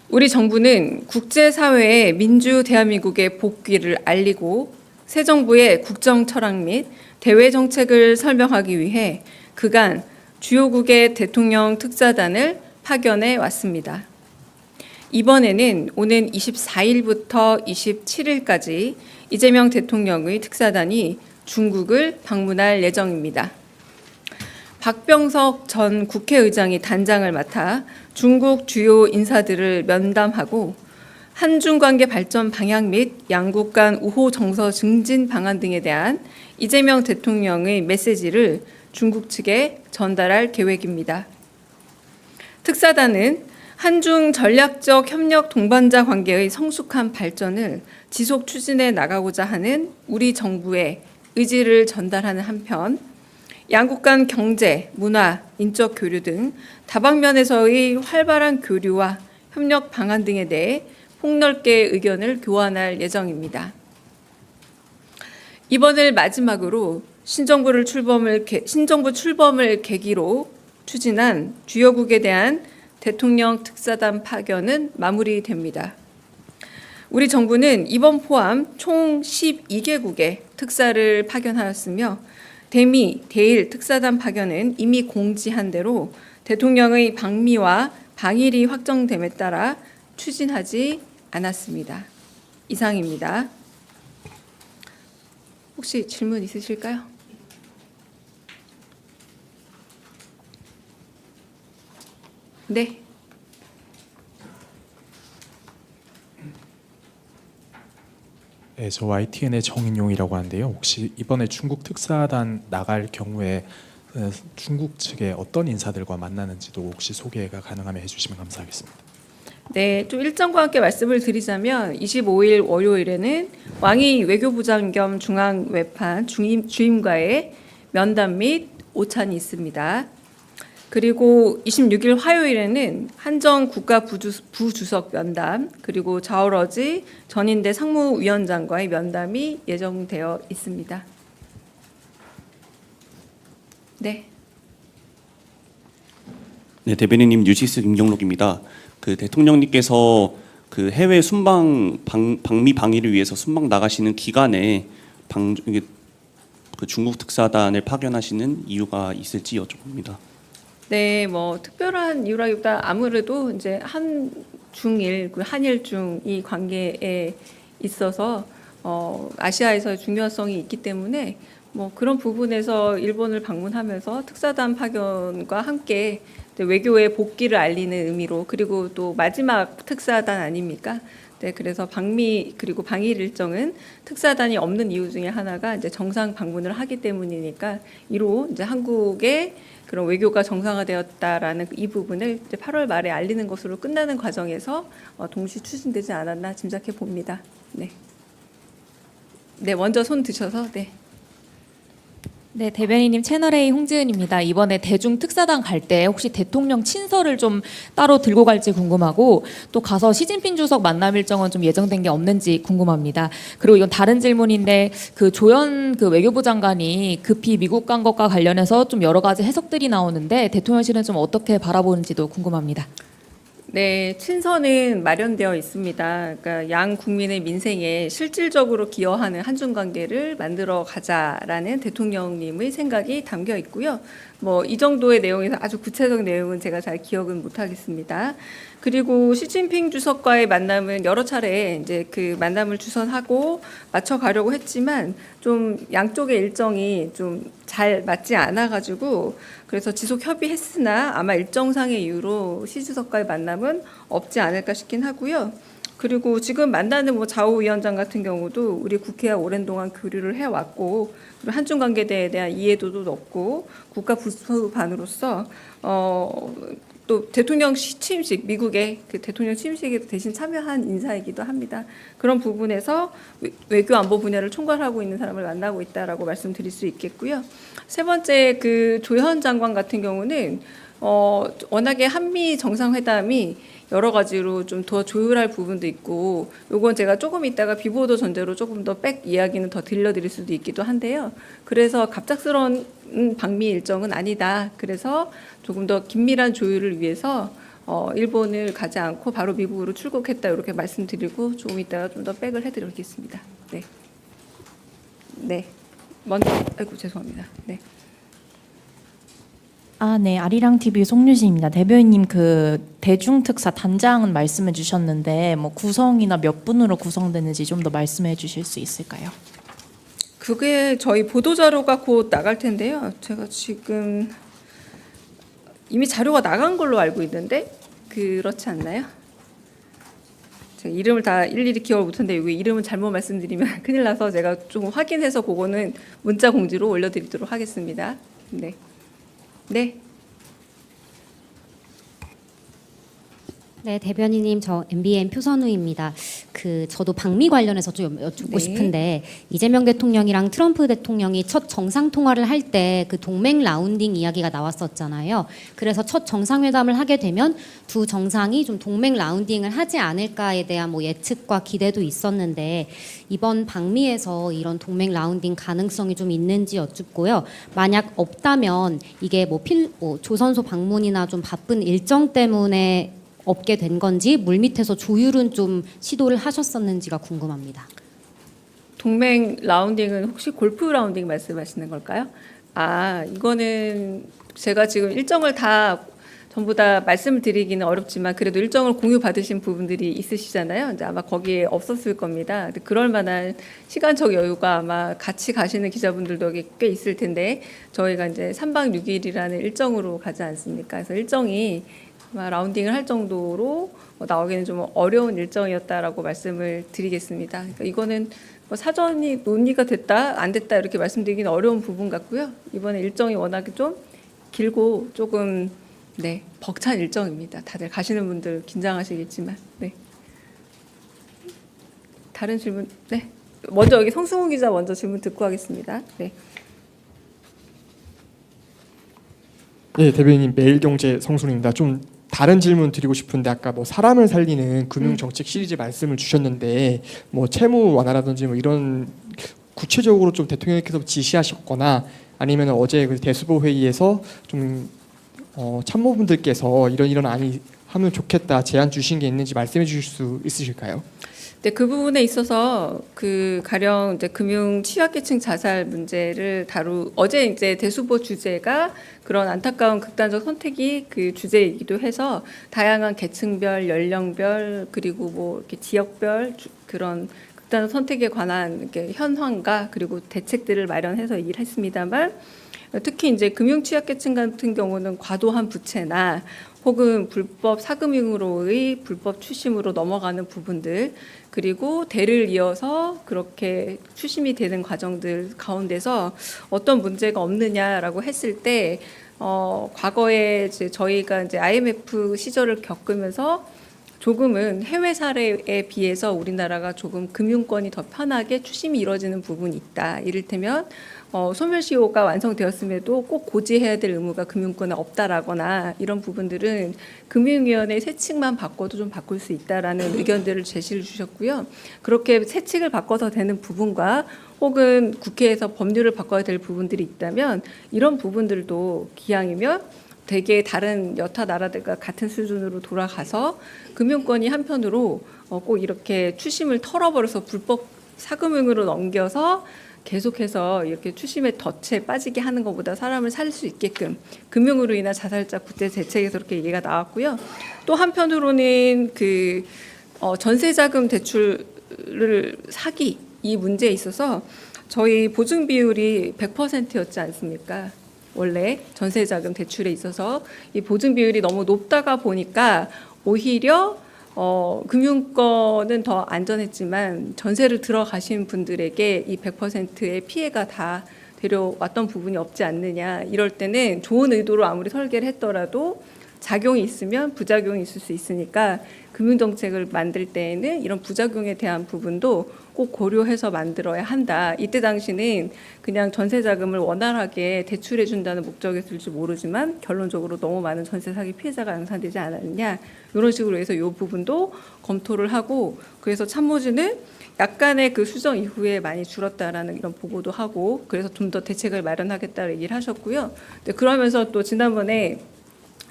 우리 정부는 국제사회에 민주 대한민국의 복귀를 알리고 새 정부의 국정 철학 및 대외 정책을 설명하기 위해 그간 주요국의 대통령 특사단을 파견해 왔습니다. 이번에는 오는 24일부터 27일까지 이재명 대통령의 특사단이 중국을 방문할 예정입니다. 박병석 전 국회의장이 단장을 맡아 중국 주요 인사들을 면담하고 한중 관계 발전 방향 및 양국 간 우호 정서 증진 방안 등에 대한 이재명 대통령의 메시지를 중국 측에 전달할 계획입니다. 특사단은 한중 전략적 협력 동반자 관계의 성숙한 발전을 지속 추진해 나가고자 하는 우리 정부의 의지를 전달하는 한편 양국 간 경제, 문화, 인적 교류 등 다방면에서의 활발한 교류와 협력 방안 등에 대해 폭넓게 의견을 교환할 예정입니다. 이번을 마지막으로 신정부 출범을 계기로 추진한 주요국에 대한 대통령 특사단 파견은 마무리됩니다. 우리 정부는 이번 포함 총 12개국의 특사를 파견하였으며 대미, 대일 특사단 파견은 이미 공지한 대로 대통령의 방미와 방일이 확정됨에 따라 추진하지 않았습니다. 이상입니다. 혹시 질문 있으실까요? 네. 네, 저 YTN의 정인용이라고 하는데요. 혹시 이번에 중국 특사단 나갈 경우에 중국 측의 어떤 인사들과 만나는지도 혹시 소개가 가능하면 해주시면 감사하겠습니다. 네, 좀 일정과 함께 말씀을 드리자면 25일 월요일에는 왕이 외교부장 겸 중앙외판 주임과의 면담 및 오찬이 있습니다. 그리고 26일 화요일에는 한정 국가부주석 면담, 그리고 자오러지 전인대 상무위원장과의 면담이 예정되어 있습니다. 네. 네, 대변인님 뉴시스 김경록입니다. 그 대통령님께서 그 해외 순방 방미 방위를 위해서 순방 나가시는 기간에 그 중국 특사단을 파견하시는 이유가 있을지 여쭤봅니다. 네, 뭐 특별한 이유라기보다 아무래도 이제 한중일, 그 한일중 이 관계에 있어서 아시아에서의 중요성이 있기 때문에 뭐 그런 부분에서 일본을 방문하면서 특사단 파견과 함께 외교의 복귀를 알리는 의미로, 그리고 또 마지막 특사단 아닙니까? 네, 그래서 방미 그리고 방일 일정은 특사단이 없는 이유 중에 하나가 이제 정상 방문을 하기 때문이니까 이로 이제 한국의 그런 외교가 정상화되었다라는 이 부분을 이제 8월 말에 알리는 것으로 끝나는 과정에서 동시 추진되지 않았나 짐작해 봅니다. 네. 네, 먼저 손 드셔서 네. 네, 대변인님 채널A 홍지은입니다. 이번에 대중 특사단 갈 때 혹시 대통령 친서를 좀 따로 들고 갈지 궁금하고, 또 가서 시진핑 주석 만남 일정은 좀 예정된 게 없는지 궁금합니다. 그리고 이건 다른 질문인데 그 조현 그 외교부 장관이 급히 미국 간 것과 관련해서 좀 여러 가지 해석들이 나오는데 대통령실은 좀 어떻게 바라보는지도 궁금합니다. 네, 친서는 마련되어 있습니다. 그러니까 양 국민의 민생에 실질적으로 기여하는 한중 관계를 만들어 가자라는 대통령님의 생각이 담겨 있고요. 뭐 이 정도의 내용에서 아주 구체적 내용은 제가 잘 기억은 못 하겠습니다. 그리고 시진핑 주석과의 만남은 여러 차례 이제 그 만남을 주선하고 맞춰 가려고 했지만 좀 양쪽의 일정이 좀 잘 맞지 않아 가지고 그래서 지속 협의했으나 아마 일정상의 이유로 시 주석과의 만남은 없지 않을까 싶긴 하고요. 그리고 지금 만나는 뭐 자오 위원장 같은 경우도 우리 국회와 오랜 동안 교류를 해왔고, 그리고 한중 관계에 대한 이해도도 높고 국가 부수반으로서 또 대통령 취임식, 미국의 그 대통령 취임식에 대신 참여한 인사이기도 합니다. 그런 부분에서 외교 안보 분야를 총괄하고 있는 사람을 만나고 있다라고 말씀드릴 수 있겠고요. 세 번째, 그 조현 장관 같은 경우는 워낙에 한미 정상회담이 여러 가지로 좀 더 조율할 부분도 있고, 요건 제가 조금 이따가 비보도 전제로 조금 더 백 이야기는 더 들려드릴 수도 있기도 한데요. 그래서 갑작스러운 방미 일정은 아니다. 그래서 조금 더 긴밀한 조율을 위해서 일본을 가지 않고 바로 미국으로 출국했다 이렇게 말씀드리고 조금 이따가 좀 더 백을 해드리겠습니다. 네. 네. 먼저 아이고 죄송합니다. 네. 네. 아리랑 TV 송유진입니다. 대변인님 그 대중특사 단장은 말씀해 주셨는데 뭐 구성이나 몇 분으로 구성되는지 좀 더 말씀해 주실 수 있을까요? 그게 저희 보도자료가 곧 나갈 텐데요. 제가 지금 이미 자료가 나간 걸로 알고 있는데 그렇지 않나요? 제가 이름을 다 일일이 기억을 못하는데 여기 이름을 잘못 말씀드리면 큰일 나서 제가 좀 확인해서 그거는 문자 공지로 올려드리도록 하겠습니다. 네. 네. 네, 대변인님 저 MBN 표선우입니다. 저도 방미 관련해서 좀 여쭙고 네. 싶은데 이재명 대통령이랑 트럼프 대통령이 첫 정상 통화를 할 때 그 동맹 라운딩 이야기가 나왔었잖아요. 그래서 첫 정상회담을 하게 되면 두 정상이 좀 동맹 라운딩을 하지 않을까에 대한 뭐 예측과 기대도 있었는데 이번 방미에서 이런 동맹 라운딩 가능성이 좀 있는지 여쭙고요. 만약 없다면 이게 뭐 조선소 방문이나 좀 바쁜 일정 때문에 없게 된 건지 물밑에서 조율은 좀 시도를 하셨었는지가 궁금합니다. 동맹 라운딩은 혹시 골프 라운딩 말씀하시는 걸까요? 이거는 제가 지금 일정을 다 전부 다 말씀을 드리기는 어렵지만 그래도 일정을 공유 받으신 부분들이 있으시잖아요. 이제 아마 거기에 없었을 겁니다. 근데 그럴 만한 시간적 여유가 아마 같이 가시는 기자분들도 꽤 있을 텐데 저희가 이제 3박 6일이라는 일정으로 가지 않습니까? 그래서 일정이 아마 라운딩을 할 정도로 나오기는 좀 어려운 일정이었다라고 말씀을 드리겠습니다. 그러니까 이거는 뭐 사전이 논의가 됐다 안 됐다 이렇게 말씀드리기는 어려운 부분 같고요. 이번에 일정이 워낙에 좀 길고 조금 벅찬 일정입니다. 다들 가시는 분들 긴장하시겠지만 다른 질문 먼저 여기 성승훈 기자 먼저 질문 듣고 하겠습니다. 네. 네, 대변인님 매일경제 성순입니다. 좀 다른 질문 드리고 싶은데 아까 뭐 사람을 살리는 금융정책 시리즈 말씀을 주셨는데 뭐 채무 완화라든지 뭐 이런 구체적으로 좀 대통령께서 지시하셨거나 아니면 어제 그 대수보 회의에서 좀 참모분들께서 이런 안이 하면 좋겠다 제안 주신 게 있는지 말씀해 주실 수 있으실까요? 네, 그 부분에 있어서 가령 이제 금융 취약계층 자살 문제를 어제 이제 대수보 주제가 그런 안타까운 극단적 선택이 그 주제이기도 해서 다양한 계층별, 연령별 그리고 뭐 이렇게 지역별 그런 극단적 선택에 관한 이렇게 현황과 그리고 대책들을 마련해서 얘기를 했습니다만 특히 이제 금융 취약계층 같은 경우는 과도한 부채나 혹은 불법 사금융으로의 불법 추심으로 넘어가는 부분들 그리고 대를 이어서 그렇게 추심이 되는 과정들 가운데서 어떤 문제가 없느냐라고 했을 때 과거에 이제 저희가 이제 IMF 시절을 겪으면서 조금은 해외 사례에 비해서 우리나라가 조금 금융권이 더 편하게 추심이 이루어지는 부분이 있다. 이를테면 소멸시효가 완성되었음에도 꼭 고지해야 될 의무가 금융권에 없다라거나 이런 부분들은 금융위원회 세칙만 바꿔도 좀 바꿀 수 있다라는 의견들을 제시를 주셨고요. 그렇게 세칙을 바꿔서 되는 부분과 혹은 국회에서 법률을 바꿔야 될 부분들이 있다면 이런 부분들도 기왕이면 되게 다른 여타 나라들과 같은 수준으로 돌아가서 금융권이 한편으로 꼭 이렇게 추심을 털어버려서 불법 사금융으로 넘겨서 계속해서 이렇게 추심의 덫에 빠지게 하는 것보다 사람을 살릴 수 있게끔 금융으로 인한 자살자 구제 대책에서 그렇게 얘기가 나왔고요. 또 한편으로는 전세자금 대출을 사기 이 문제에 있어서 저희 보증 비율이 100%였지 않습니까? 원래 전세자금 대출에 있어서 이 보증 비율이 너무 높다가 보니까 오히려 금융권은 더 안전했지만 전세를 들어가신 분들에게 이 100%의 피해가 다 데려왔던 부분이 없지 않느냐. 이럴 때는 좋은 의도로 아무리 설계를 했더라도 작용이 있으면 부작용이 있을 수 있으니까 금융정책을 만들 때에는 이런 부작용에 대한 부분도 꼭 고려해서 만들어야 한다. 이때 당시는 그냥 전세자금을 원활하게 대출해 준다는 목적이었을지 모르지만 결론적으로 너무 많은 전세 사기 피해자가 양산되지 않았느냐. 이런 식으로 해서 이 부분도 검토를 하고 그래서 참모진은 약간의 그 수정 이후에 많이 줄었다라는 이런 보고도 하고 그래서 좀 더 대책을 마련하겠다는 얘기를 하셨고요. 그러면서 또 지난번에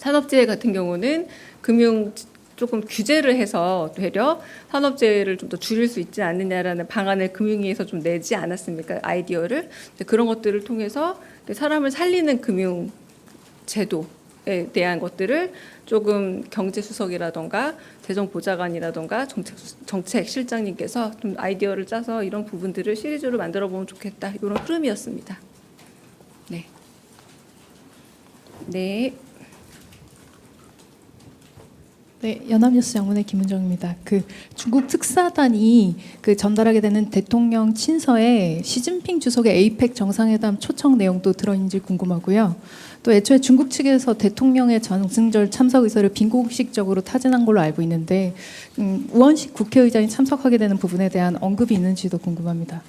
산업재해 같은 경우는 금융 조금 규제를 해서 되려 산업재해를 좀 더 줄일 수 있지 않느냐라는 방안을 금융위에서 좀 내지 않았습니까? 아이디어를. 그런 것들을 통해서 사람을 살리는 금융 제도에 대한 것들을 조금 경제수석이라던가 재정보좌관이라던가 정책실장님께서 좀 아이디어를 짜서 이런 부분들을 시리즈로 만들어 보면 좋겠다. 이런 흐름이었습니다. 네. 네. 네, 연합뉴스 양문의 김은정입니다. 그 중국 특사단이 그 전달하게 되는 대통령 친서에 시진핑 주석의 에이펙 정상회담 초청 내용도 들어있는지 궁금하고요. 또 애초에 중국 측에서 대통령의 전승절 참석 의사를 빈공식적으로 타진한 걸로 알고 있는데 우원식 국회의장이 참석하게 되는 부분에 대한 언급이 있는지도 궁금합니다.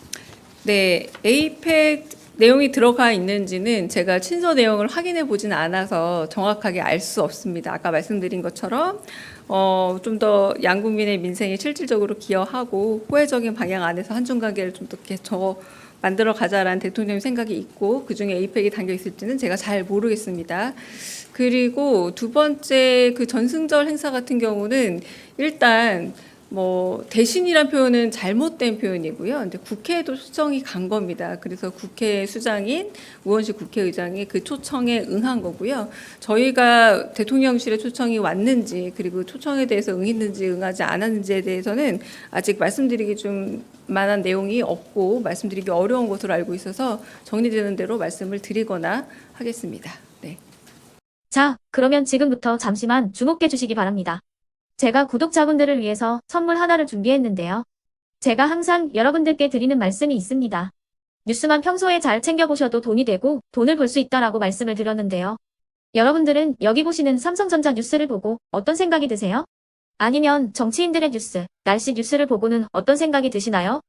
네, 에이펙 내용이 들어가 있는지는 제가 친서 내용을 확인해 보진 않아서 정확하게 알 수 없습니다. 아까 말씀드린 것처럼 좀 더 양국민의 민생에 실질적으로 기여하고 호혜적인 방향 안에서 한중 관계를 좀 더 만들어 가자라는 대통령 생각이 있고 그중에 에이펙이 담겨 있을지는 제가 잘 모르겠습니다. 그리고 두 번째 그 전승절 행사 같은 경우는 일단 뭐 대신이란 표현은 잘못된 표현이고요. 근데 국회에도 초청이 간 겁니다. 그래서 국회 수장인 우원식 국회의장이 그 초청에 응한 거고요. 저희가 대통령실에 초청이 왔는지 그리고 초청에 대해서 응했는지 응하지 않았는지에 대해서는 아직 말씀드리기 좀 만한 내용이 없고 말씀드리기 어려운 것으로 알고 있어서 정리되는 대로 말씀을 드리거나 하겠습니다. 네. 자, 그러면 지금부터 잠시만 주목해 주시기 바랍니다. 제가 구독자분들을 위해서 선물 하나를 준비했는데요. 제가 항상 여러분들께 드리는 말씀이 있습니다. 뉴스만 평소에 잘 챙겨보셔도 돈이 되고 돈을 벌 수 있다라고 말씀을 드렸는데요. 여러분들은 여기 보시는 삼성전자 뉴스를 보고 어떤 생각이 드세요? 아니면 정치인들의 뉴스, 날씨 뉴스를 보고는 어떤 생각이 드시나요?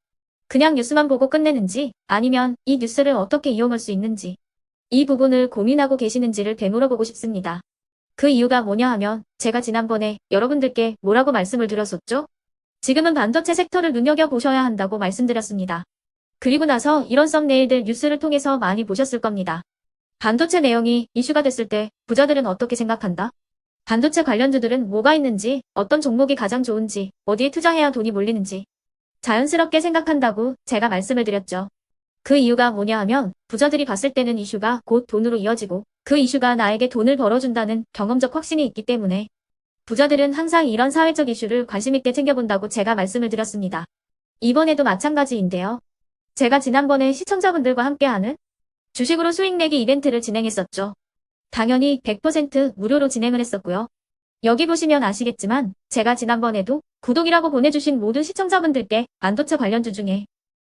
그냥 뉴스만 보고 끝내는지 아니면 이 뉴스를 어떻게 이용할 수 있는지 이 부분을 고민하고 계시는지를 되물어보고 싶습니다. 그 이유가 뭐냐 하면 제가 지난번에 여러분들께 뭐라고 말씀을 드렸었죠? 지금은 반도체 섹터를 눈여겨보셔야 한다고 말씀드렸습니다. 그리고 나서 이런 썸네일들 뉴스를 통해서 많이 보셨을 겁니다. 반도체 내용이 이슈가 됐을 때 부자들은 어떻게 생각한다? 반도체 관련주들은 뭐가 있는지, 어떤 종목이 가장 좋은지, 어디에 투자해야 돈이 몰리는지 자연스럽게 생각한다고 제가 말씀을 드렸죠. 그 이유가 뭐냐 하면 부자들이 봤을 때는 이슈가 곧 돈으로 이어지고 그 이슈가 나에게 돈을 벌어준다는 경험적 확신이 있기 때문에 부자들은 항상 이런 사회적 이슈를 관심 있게 챙겨본다고 제가 말씀을 드렸습니다. 이번에도 마찬가지인데요. 제가 지난번에 시청자분들과 함께하는 주식으로 수익 내기 이벤트를 진행했었죠. 당연히 100% 무료로 진행을 했었고요. 여기 보시면 아시겠지만 제가 지난번에도 구독이라고 보내주신 모든 시청자분들께 반도체 관련주 중에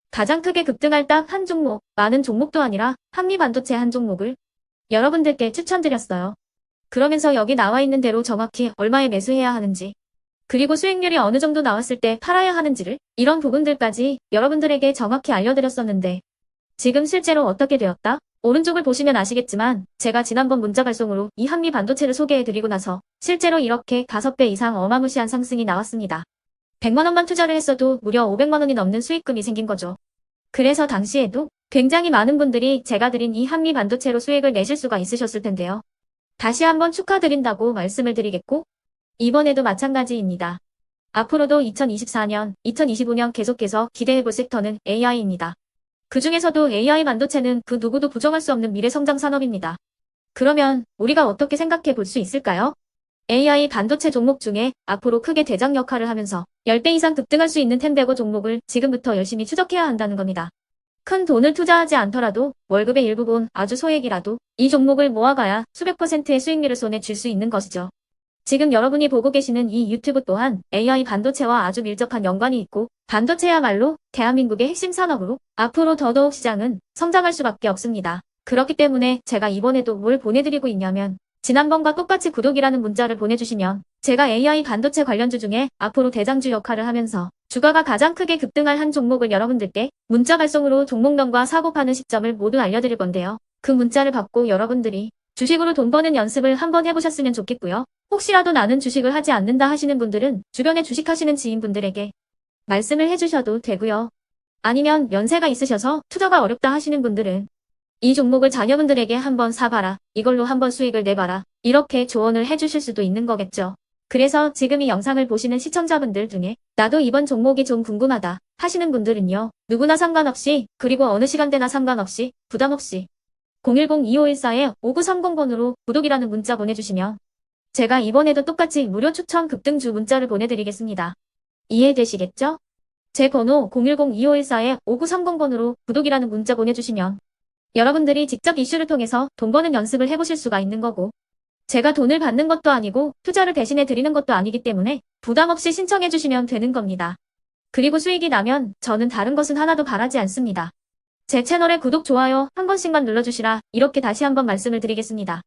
가장 크게 급등할 딱 한 종목, 많은 종목도 아니라 한미반도체 한 종목을 여러분들께 추천드렸어요. 그러면서 여기 나와 있는 대로 정확히 얼마에 매수해야 하는지, 그리고 수익률이 어느 정도 나왔을 때 팔아야 하는지를 이런 부분들까지 여러분들에게 정확히 알려드렸었는데 지금 실제로 어떻게 되었다? 오른쪽을 보시면 아시겠지만 제가 지난번 문자 발송으로 이 한미반도체를 소개해드리고 나서 실제로 이렇게 5배 이상 어마무시한 상승이 나왔습니다. 100만 원만 투자를 했어도 무려 500만 원이 넘는 수익금이 생긴 거죠. 그래서 당시에도 굉장히 많은 분들이 제가 드린 이 한미 반도체로 수익을 내실 수가 있으셨을 텐데요. 다시 한번 축하드린다고 말씀을 드리겠고 이번에도 마찬가지입니다. 앞으로도 2024년, 2025년 계속해서 기대해볼 섹터는 AI입니다. 그 중에서도 AI 반도체는 그 누구도 부정할 수 없는 미래 성장 산업입니다. 그러면 우리가 어떻게 생각해 볼 수 있을까요? AI 반도체 종목 중에 앞으로 크게 대장 역할을 하면서 10배 이상 급등할 수 있는 텐베고 종목을 지금부터 열심히 추적해야 한다는 겁니다. 큰 돈을 투자하지 않더라도 월급의 일부분 아주 소액이라도 이 종목을 모아가야 수백 %의 수익률을 손에 쥘 수 있는 것이죠. 지금 여러분이 보고 계시는 이 유튜브 또한 AI 반도체와 아주 밀접한 연관이 있고 반도체야말로 대한민국의 핵심 산업으로 앞으로 더더욱 시장은 성장할 수밖에 없습니다. 그렇기 때문에 제가 이번에도 뭘 보내드리고 있냐면 지난번과 똑같이 구독이라는 문자를 보내주시면 제가 AI 반도체 관련주 중에 앞으로 대장주 역할을 하면서 주가가 가장 크게 급등할 한 종목을 여러분들께 문자 발송으로 종목명과 사고 파는 시점을 모두 알려드릴 건데요. 그 문자를 받고 여러분들이 주식으로 돈 버는 연습을 한번 해보셨으면 좋겠고요. 혹시라도 나는 주식을 하지 않는다 하시는 분들은 주변에 주식하시는 지인분들에게 말씀을 해주셔도 되고요. 아니면 연세가 있으셔서 투자가 어렵다 하시는 분들은 이 종목을 자녀분들에게 한번 사봐라. 이걸로 한번 수익을 내봐라. 이렇게 조언을 해주실 수도 있는 거겠죠. 그래서 지금 이 영상을 보시는 시청자분들 중에 나도 이번 종목이 좀 궁금하다 하시는 분들은요. 누구나 상관없이 그리고 어느 시간대나 상관없이 부담 없이 010-2514-5930번으로 구독이라는 문자 보내주시면 제가 이번에도 똑같이 무료 추천 급등주 문자를 보내드리겠습니다. 이해되시겠죠? 제 번호 010-2514-5930번으로 구독이라는 문자 보내주시면 여러분들이 직접 이슈를 통해서 돈 버는 연습을 해보실 수가 있는 거고 제가 돈을 받는 것도 아니고 투자를 대신해 드리는 것도 아니기 때문에 부담 없이 신청해 주시면 되는 겁니다. 그리고 수익이 나면 저는 다른 것은 하나도 바라지 않습니다. 제 채널에 구독, 좋아요 한 번씩만 눌러주시라 이렇게 다시 한번 말씀을 드리겠습니다.